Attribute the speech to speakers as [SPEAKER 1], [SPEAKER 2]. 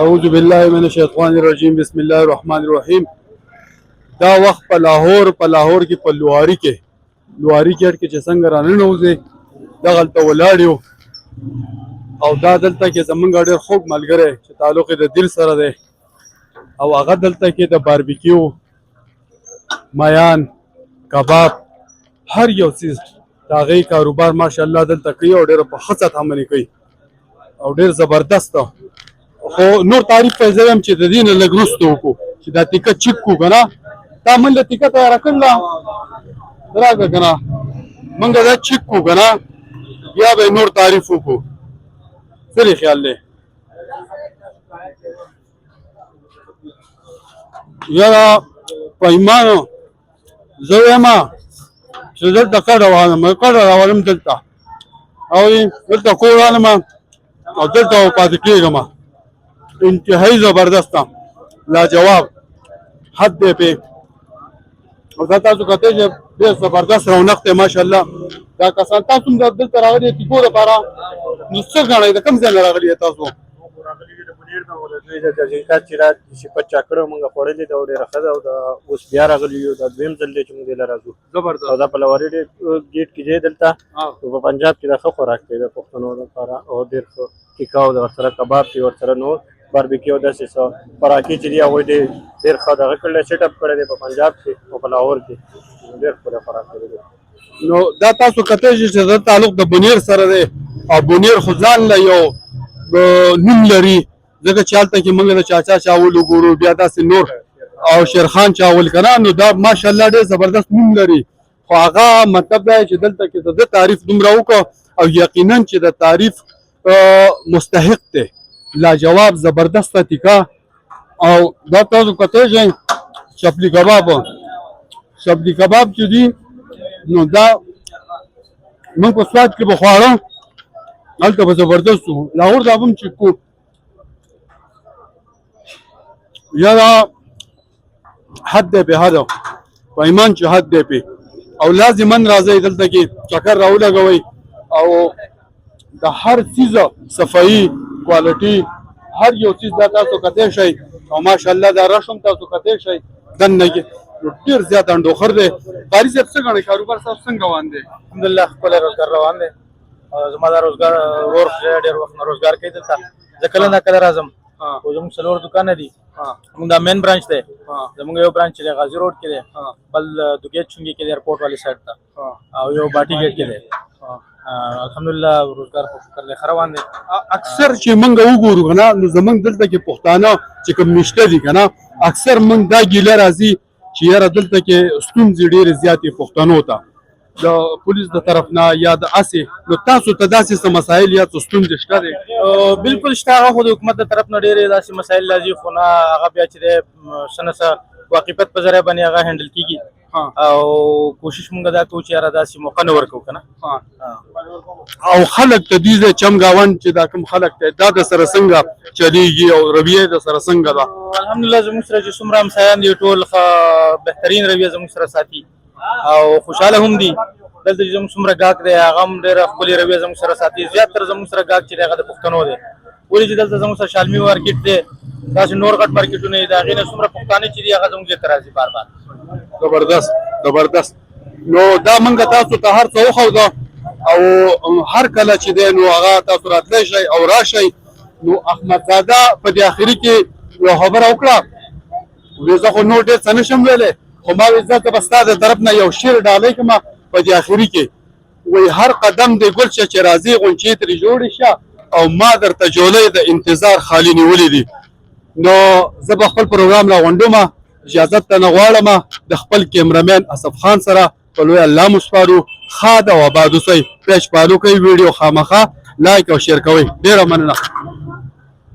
[SPEAKER 1] اعوذ بالله من الشیطان الرجیم بسم الله الرحمن الرحیم. دا وخت په لاهور کې په لواری ګیټ کې چې څنګه راننوځي دغلته ولاړ یو او دا دلته کې زمونږ ډېر خوږ ملګری چې تعلق یې د دل سره دی او هغه دلته کې د باربیکیو میان کباب هر یو څیز د هغې کاروبار ماشاءالله دلته کوي او ډېره په ښه سطحه باندې کوي او ډېر زبردست ده. خو نور تعریف ته زه وایم چې د دې نه لږ وروسته وکړو چې دا تیکه چیک کړو که نه تا موږ له تیکه تیاره کړله راکړه که نه موږ دا چیک کړو که نه بیا به نور تعریف وکړو. څه دې خیال دی؟ یاره په ایمانو زه وایم چې دلته کډه راولم دلته او دلته کور رانم او دلته پاتې کېږم. انتهایی زبردست لاجواب حد دی پې او دا تاسو کتئ چې ډېر زبردست رونق دی ماشاءالله. دا کسان تاسو هم دلته راغلي یې تیکو دپاره نو څه ګڼئ د کوم ځای نه راغلي یې تاسو؟
[SPEAKER 2] چې را صفت چا کړی مونږ خوړلې ده او ډېره ښه ده او اوس بیا راغلي یو دا دویم ځل دی چې مونږ دلته راځو او دا په لواري ګیټ کې دی دلته په پنجاب کې دا ښه خوراک دی د پښتنو لپاره او ډېر ښه ټیکا او ورسره کباب دي ورسره نور باربیکیو داسې څه خوراکي چې دي هغوی ډېر ښه دغه کړی سیټ اپ کړی دی په پنجاب کې او په لاهور کې ډېر ښکلی خوراک کړی دی.
[SPEAKER 1] نو دا تاسو کتئ چې دا تعلق د بونیر سره دی او بونیر خو ځان له یو نوم لري ځکه چې هلته کې موږ د چاچا چاول وګورو بیا داسې نور او شیرخان چاول که نه نو دا ماشاءالله ډېر زبردست نوم لري خو هغه مطلب دا چې دلته کې د ده تعریف دومره وکړو او یقینا چې د تعریف مستحق دی لاجواب زبردسته تیکا او دا تاسو کتئ چې شپلی کباب چې دي نو دا موږ په سواد کې به خواړه هلته به زبردست وو لاهور دا به هم چې کو یاره حد دی پې حد په ایمان چې حد دی پې او لازما راځئ دلته کې چکر راولګوئ او د هر څیزه صفایي کوالټي هر یو څیز دا تاسو کتئ شئ او ماشاءالله دا رش هم تاسو کتئ شئ دننه کې ډېر زیات انډوخر دی. قاري صاحب څه ګڼئ کاروبار صاحب څنګه روان دی؟
[SPEAKER 2] الحمدلله ښکلی روزګار روان دی زما دا روزګار ورور ډېر وخت نه روزګار کوي دلته زه کله نه کله راځم خو زموږ څلور دوکانه دي زموږ دا مین برانچ دی زموږ یو برانچ دی غازي روډ کې دی بل دوګیت چونګي کې دی ایرپورټ والی سایډ ته او یو باټي ګیټ کې دی. الحمدلله روزګار خو فکر دی ښه روان دی.
[SPEAKER 1] اکثر چې موږ وګورو که نه نو زموږ دلته کې پښتانه چې کوم میشته دي که نه اکثر موږ دا ګیله راځي چې یاره دلته کې ستونزې ډېرې زیاتې پښتنو ته د پولیس د طرف نه یا د اسې نو تاسو ته داسې څه مسایل یا څه ستونزې شته دی؟
[SPEAKER 2] بلکل شته هغه خو د حکومت د طرف نه ډېرې داسې مسایل راځي خو نه هغه بیا چې دی څه نه څه واقفیت په ذریعه باندې هغه هینډل کېږي او کوشش مونږ دا کوو چې یاره داسې موقع نه ورکوو که نه.
[SPEAKER 1] او خلک د دې ځای چمګاون چې دا کوم خلک دی دا د سره څنګه چلیږي او رویه د سره څنګه ده؟
[SPEAKER 2] الحمدلله زموږ سره چې څومره همسایان دي ټول بهترین رویه زموږ سره ساتي او خوشحاله هم دي. دلته چې زموږ څومره ګاهک دی هغه هم ډېره ښکلې رویه زموږ سره ساتي. زیاتره زموږ سره ګاهک چې دی هغه د پښتنو دی ولې چې دلته زموږ سره شالمي مارکیټ دی داسې نور غټ مارکیټونه دي د هغې نه څومره پښتانه چې دي هغه زموږ ځای ته راځي بار بار.
[SPEAKER 1] زبردست نو دا موږ تاسو ته هر څه وښوده او هر کله چې دی نو هغه تاسو راتلی شئ او راشئ. نو احمدزاده په دې اخري کې یو خبره وکړه وایي زه خو نور ډېر څه نشم ویلی خو ما وایي زه به ستا د طرف نه یو شعر ډالۍ کړمه په دې اخري کې وایي هر قدم دې ګل شه چې راځي غونچې ترې جوړې شه او ما درته جولۍ د انتظار خالي نیولې دي. نو زه به خپل پروګرام راغونډومه اجازت ته نه غواړم د خپل کیمرامین اسف خان سره په لوی الله مو سپارو. ښاد او آباد اوسئ. پیش پالو کوئ ویډیو خامخا لایک او شیر کوئ. ډېره مننه.